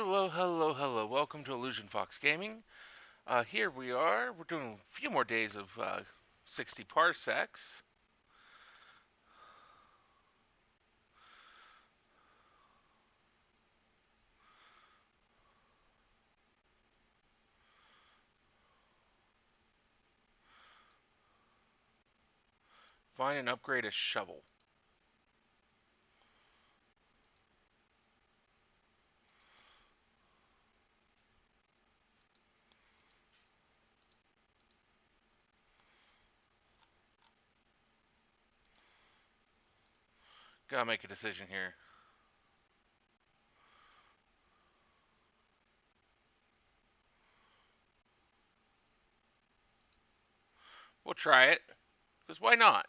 Hello, hello, hello. Welcome to Illusion Fox Gaming. Here we are. We're doing a few more days of 60 parsecs. Find and upgrade a shovel. Gotta make a decision here. We'll try it, because why not?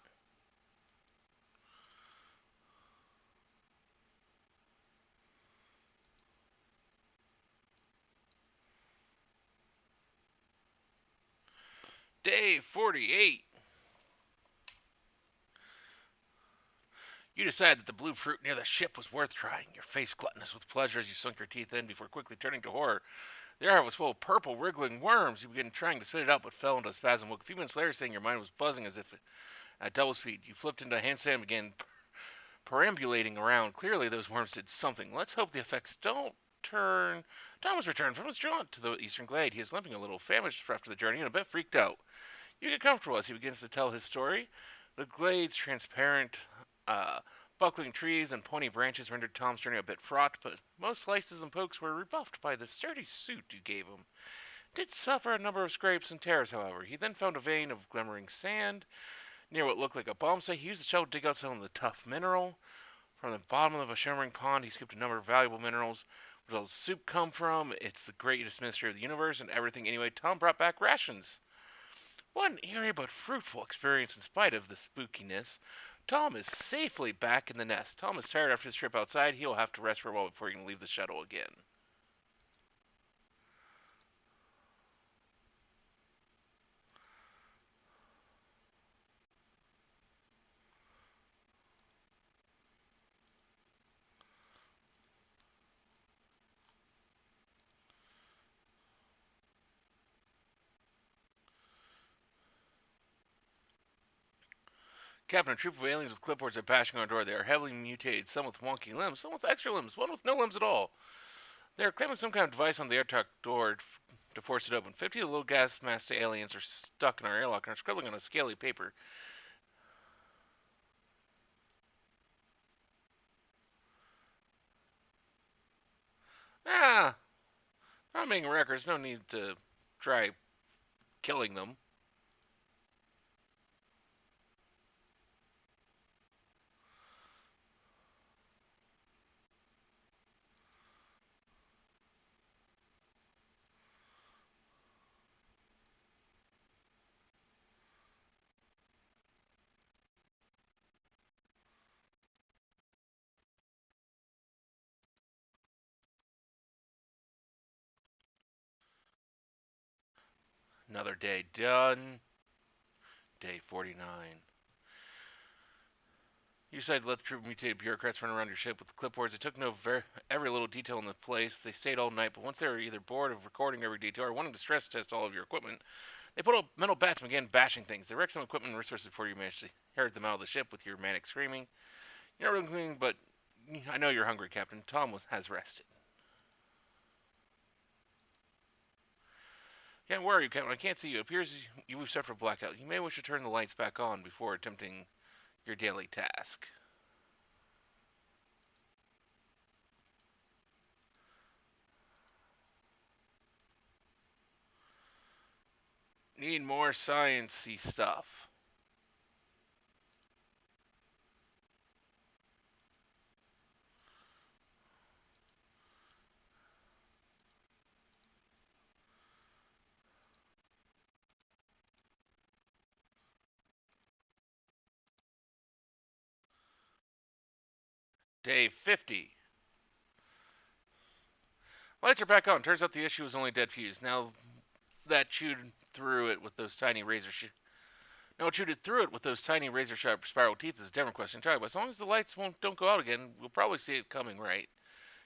Day 48. You decide that the blue fruit near the ship was worth trying, your face gluttonous with pleasure as you sunk your teeth in before quickly turning to horror. The air was full of purple, wriggling worms. You began trying to spit it out, but fell into a spasm. Woke a few minutes later, saying your mind was buzzing as if at double speed. You flipped into a handstand and began perambulating around. Clearly, those worms did something. Let's hope the effects don't turn. Tom has returned from his jaunt to the eastern glade. He is limping a little, famished after the journey, and a bit freaked out. You get comfortable as he begins to tell his story. The glade's transparent, buckling trees and pointy branches rendered Tom's journey a bit fraught, but most slices and pokes were rebuffed by the sturdy suit you gave him. Did suffer a number of scrapes and tears, however. He then found a vein of glimmering sand near what looked like a bomb site. He used the shovel to dig out some of the tough mineral. From the bottom of a shimmering pond, he scooped a number of valuable minerals. Where does the soup come from? It's the greatest mystery of the universe and everything. Anyway, Tom brought back rations. One eerie but fruitful experience in spite of the spookiness. Tom is safely back in the nest. Tom is tired after his trip outside. He'll have to rest for a while before he can leave the shuttle again. Captain, a troop of aliens with clipboards are bashing on our door. They are heavily mutated, some with wonky limbs, some with extra limbs, one with no limbs at all. They are claiming some kind of device on the airlock door to force it open. 50 of the little gas masked aliens are stuck in our airlock and are scribbling on a scaly paper. Ah, not making records. No need to try killing them. Another day done. Day 49. You decided to let the troop of mutated bureaucrats run around your ship with the clipboards. They took note of every little detail in the place. They stayed all night, but once they were either bored of recording every detail or wanting to stress test all of your equipment, they put up metal bats and began bashing things. They wrecked some equipment and resources before you managed to herd them out of the ship with your manic screaming. You're not really cleaning, but I know you're hungry, Captain. Has rested. Can't worry, Captain. I can't see you. It appears you've suffered a blackout. You may wish to turn the lights back on before attempting your daily task. Need more sciencey stuff. Day 50. Lights are back on. Turns out the issue was only dead fuse. Now that chewed through it with those tiny razor now chewed it through it with those tiny razor sharp spiral teeth is a different question entirely. But as long as the lights don't go out again, we'll probably see it coming, right?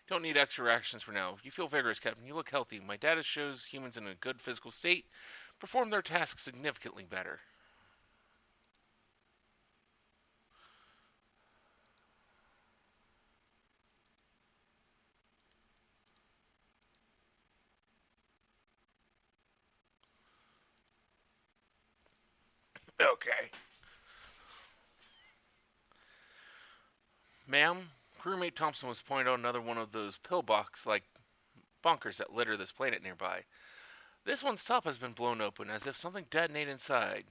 Don't need extra rations for now. You feel vigorous, Captain. You look healthy. My data shows humans in a good physical state perform their tasks significantly better. Okay. Ma'am, crewmate Thompson was pointing out another one of those pillbox like bunkers that litter this planet nearby. This one's top has been blown open as if something detonated inside.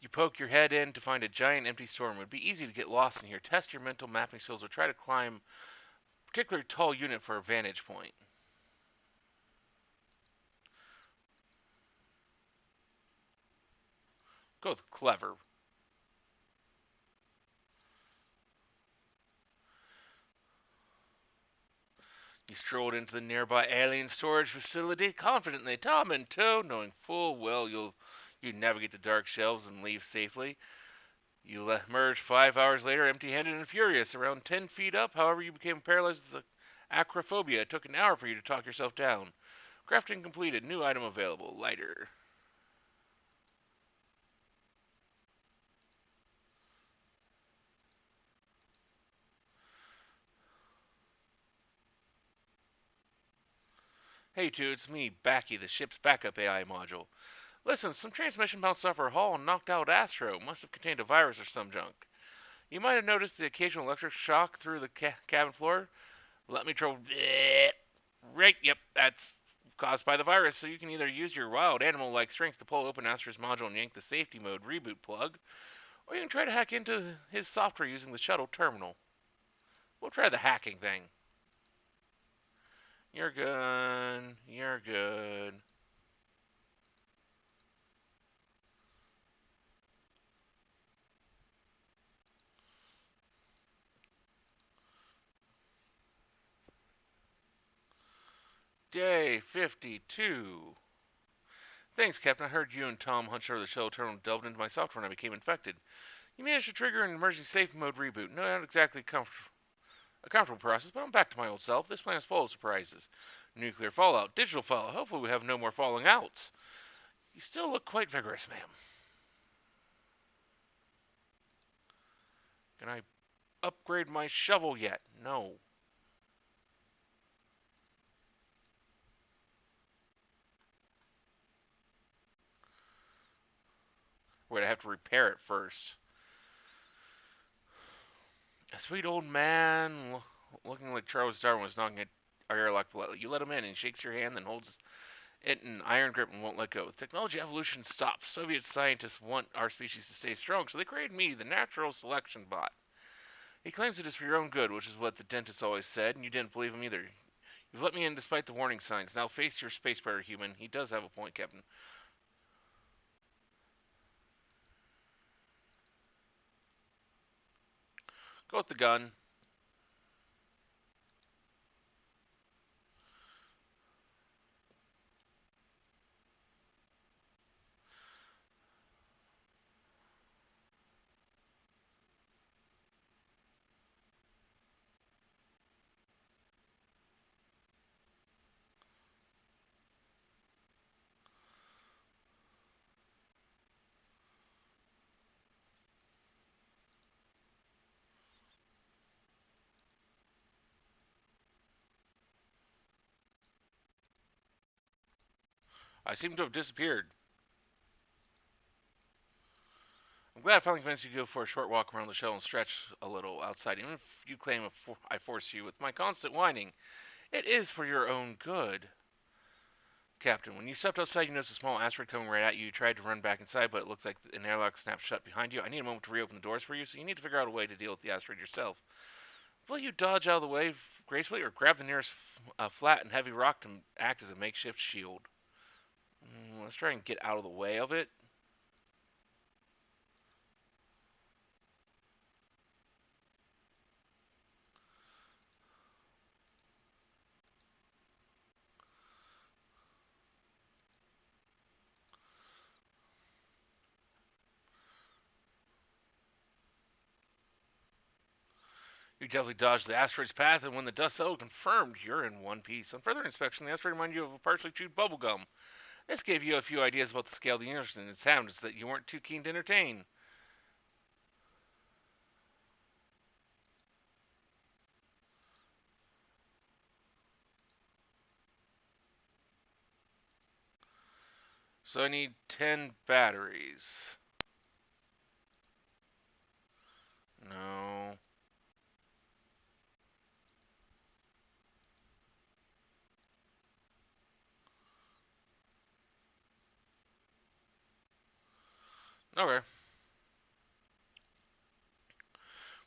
You poke your head in to find a giant empty storeroom. It would be easy to get lost in here. Test your mental mapping skills or try to climb a particularly tall unit for a vantage point. Go with clever. You strolled into the nearby alien storage facility, confidently, Tom in tow, knowing full well you navigate the dark shelves and leave safely. You emerged 5 hours later, empty-handed and furious, around 10 feet up. However, you became paralyzed with acrophobia. It took an hour for you to talk yourself down. Crafting completed. New item available. Lighter. Hey, two, it's me, Backy, the ship's backup AI module. Listen, some transmission bounced off our hull and knocked out Astro. Must have contained a virus or some junk. You might have noticed the occasional electric shock through the cabin floor. Let me trouble. Right, yep, that's caused by the virus. So you can either use your wild animal-like strength to pull open Astro's module and yank the safety mode reboot plug, or you can try to hack into his software using the shuttle terminal. We'll try the hacking thing. You're good. You're good. Day 52. Thanks, Captain. I heard you and Tom hunched over the shuttle terminal and delved into my software and I became infected. You managed to trigger an emergency safe mode reboot. No, not exactly a comfortable process, but I'm back to my old self. This plan is full of surprises. Nuclear fallout, digital fallout. Hopefully we have no more falling outs. You still look quite vigorous, ma'am. Can I upgrade my shovel yet? No. Wait, I have to repair it first. A sweet old man looking like Charles Darwin was knocking at our airlock politely. You let him in and he shakes your hand, then holds it in an iron grip and won't let go. Technology evolution stops. Soviet scientists want our species to stay strong, so they created me, the natural selection bot. He claims it is for your own good, which is what the dentist always said, and you didn't believe him either. You've let me in despite the warning signs. Now face your space predator, human. He does have a point, Captain. Go with the gun. I seem to have disappeared. I'm glad I finally convinced you to go for a short walk around the shell and stretch a little outside. Even if you claim I force you with my constant whining, it is for your own good. Captain, when you stepped outside, you noticed a small asteroid coming right at you. You tried to run back inside, but it looks like an airlock snapped shut behind you. I need a moment to reopen the doors for you, so you need to figure out a way to deal with the asteroid yourself. Will you dodge out of the way gracefully or grab the nearest flat and heavy rock to act as a makeshift shield? Let's try and get out of the way of it. You definitely dodged the asteroid's path, and when the dust settled, confirmed you're in one piece. On further inspection, the asteroid reminded you of a partially chewed bubble gum. This gave you a few ideas about the scale of the universe, and it sounds that you weren't too keen to entertain. So I need 10 batteries. No. Okay.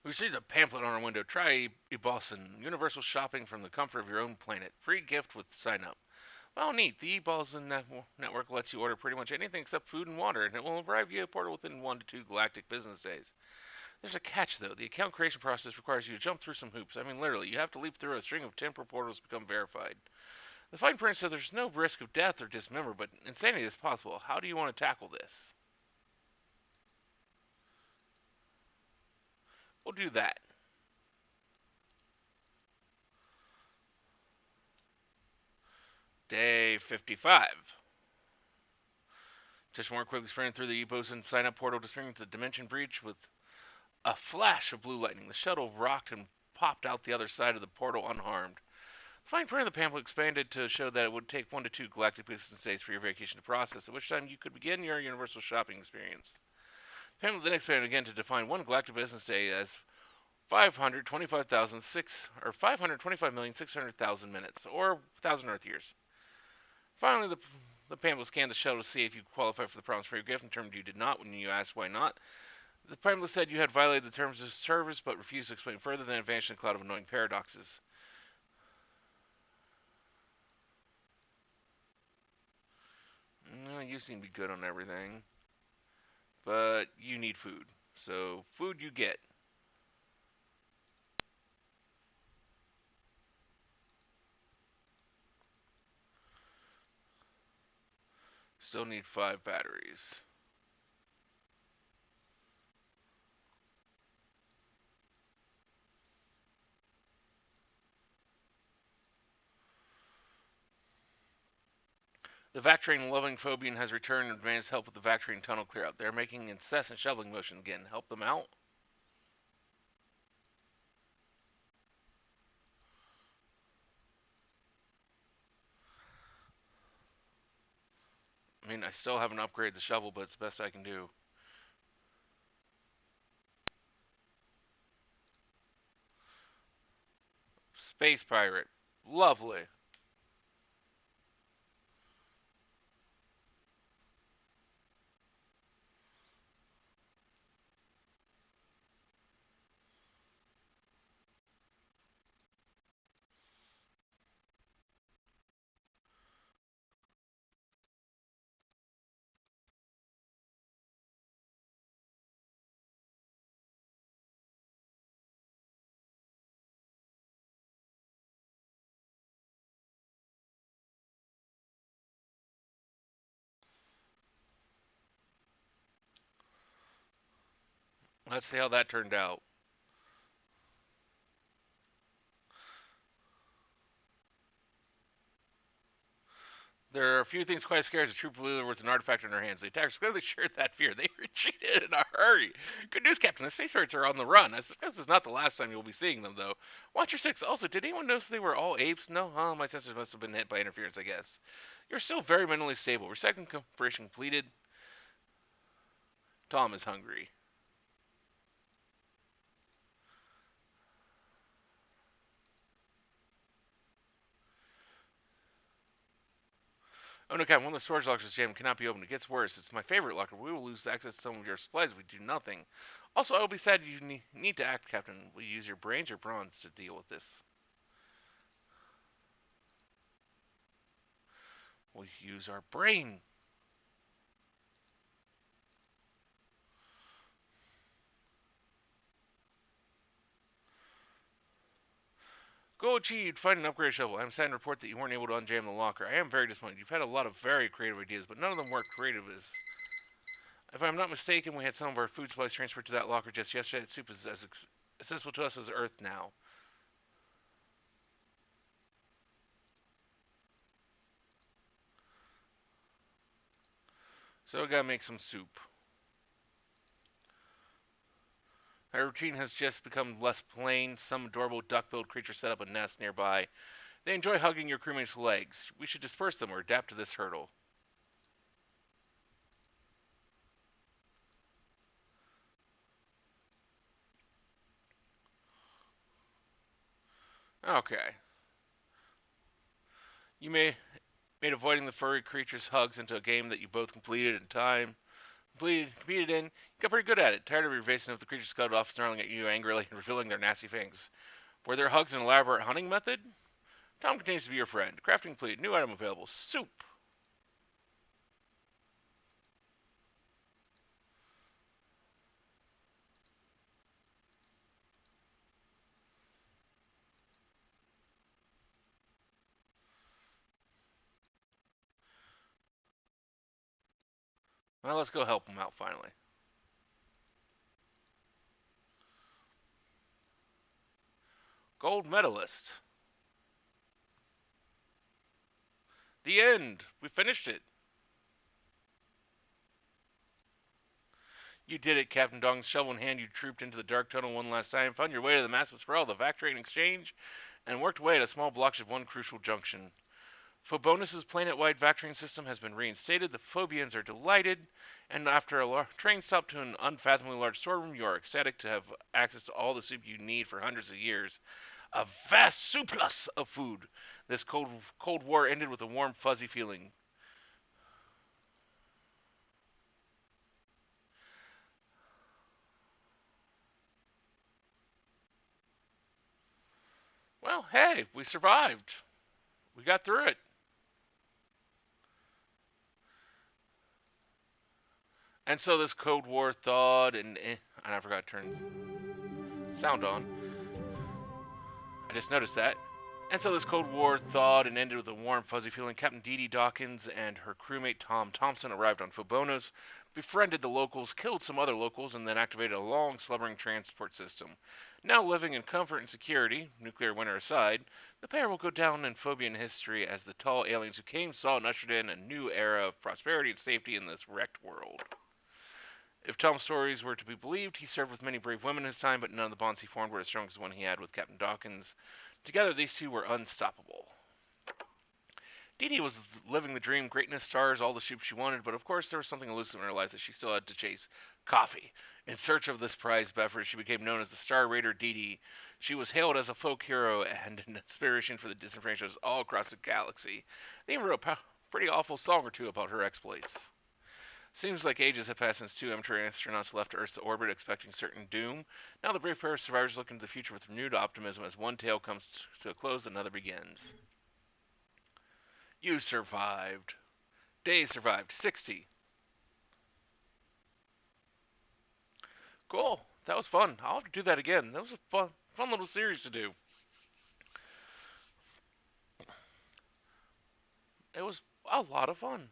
We received a pamphlet on our window. Try eBoston. Universal shopping from the comfort of your own planet. Free gift with sign up. Well, neat. The eBoston network lets you order pretty much anything except food and water, and it will arrive via portal within 1 to 2 galactic business days. There's a catch, though. The account creation process requires you to jump through some hoops. I mean, literally, you have to leap through a string of temporal portals to become verified. The fine print says there's no risk of death or dismember, but insanity is possible. How do you want to tackle this? We'll do that. Day 55. Just more quickly sprinting through the EPOS and sign up portal to spring into the dimension breach with a flash of blue lightning. The shuttle rocked and popped out the other side of the portal unharmed. The fine print of the pamphlet expanded to show that it would take 1 to 2 galactic business days for your vacation to process, at which time you could begin your universal shopping experience. The pamphlet then expanded again to define one galactic business day as 525,006 or 525,600,000 minutes, or 1,000 Earth years. Finally, the pamphlet scanned the shuttle to see if you qualified for the promised free gift and determined you did not. When you asked why not, the pamphlet said you had violated the terms of service but refused to explain further, then it vanished in a cloud of annoying paradoxes. You seem to be good on everything, but you need food. So, food you get. Still need 5 batteries. The Vactrain loving Phobian has returned and advanced help with the Vactrain tunnel clear out. They're making incessant shoveling motion again. Help them out? I mean, I still haven't upgraded the shovel, but it's the best I can do. Space Pirate. Lovely. Let's see how that turned out. There are a few things quite scary as a troop leader with an artifact in their hands. The attackers clearly shared that fear. They retreated in a hurry. Good news, Captain. The space pirates are on the run. I suspect this is not the last time you'll be seeing them, though. Watch your six. Also, did anyone notice they were all apes? No? Huh? My sensors must have been hit by interference, I guess. You're still very mentally stable. Recycling operation completed. Tom is hungry. Oh no, Captain, one of the storage lockers is jammed, cannot be opened. It gets worse. It's my favorite locker. We will lose access to some of your supplies if we do nothing. Also, I will be sad you need to act, Captain. Will you use your brains or bronze to deal with this? We'll use our brain. Goal achieved. Find an upgrade shovel. I'm sad to report that you weren't able to unjam the locker. I am very disappointed. You've had a lot of very creative ideas, but none of them were creative as... If I'm not mistaken, we had some of our food supplies transferred to that locker just yesterday. That soup is as accessible to us as Earth now. So we gotta make some soup. Our routine has just become less plain. Some adorable duck-billed creature set up a nest nearby. They enjoy hugging your crewmate's legs. We should disperse them or adapt to this hurdle. Okay. You made avoiding the furry creature's hugs into a game that you both completed in time. Competed in, you got pretty good at it. Tired of evasive the creatures scuttled off, snarling at you angrily and revealing their nasty fangs. Were their hugs an elaborate hunting method? Tom continues to be your friend. Crafting complete. New item available. Soup. Well, let's go help him out finally. Gold medalist. The end. We finished it. You did it, Captain Dong's shovel in hand. You trooped into the dark tunnel one last time, found your way to the massive sprawl, the factory and exchange, and worked away at a small block of one crucial junction. Phobonus' planet-wide factoring system has been reinstated. The Phobians are delighted, and after a train stop to an unfathomably large storeroom, you are ecstatic to have access to all the soup you need for hundreds of years. A vast surplus of food. This Cold War ended with a warm, fuzzy feeling. Well, hey, we survived. We got through it. And so this Cold War thawed, and I forgot to turn sound on. I just noticed that. And so this Cold War thawed and ended with a warm, fuzzy feeling. Captain Dee Dee Dawkins and her crewmate Tom Thompson arrived on Phobonos, befriended the locals, killed some other locals, and then activated a long, slumbering transport system. Now living in comfort and security, nuclear winter aside, the pair will go down in Phobian history as the tall aliens who came, saw, and ushered in a new era of prosperity and safety in this wrecked world. If Tom's stories were to be believed, he served with many brave women in his time, but none of the bonds he formed were as strong as the one he had with Captain Dawkins. Together, these two were unstoppable. Dee Dee was living the dream, greatness, stars, all the soup she wanted, but of course there was something elusive in her life that she still had to chase: coffee. In search of this prized beverage, she became known as the Star Raider Dee Dee. She was hailed as a folk hero and an inspiration for the disenfranchised all across the galaxy. They even wrote a pretty awful song or two about her exploits. Seems like ages have passed since two amateur astronauts left Earth's orbit expecting certain doom. Now the brave pair of survivors look into the future with renewed optimism. As one tale comes to a close, another begins. You survived. Days survived. 60. Cool. That was fun. I'll have to do that again. That was a fun little series to do. It was a lot of fun.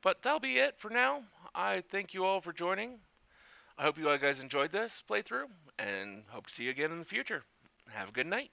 But that'll be it for now. I thank you all for joining. I hope you guys enjoyed this playthrough and hope to see you again in the future. Have a good night.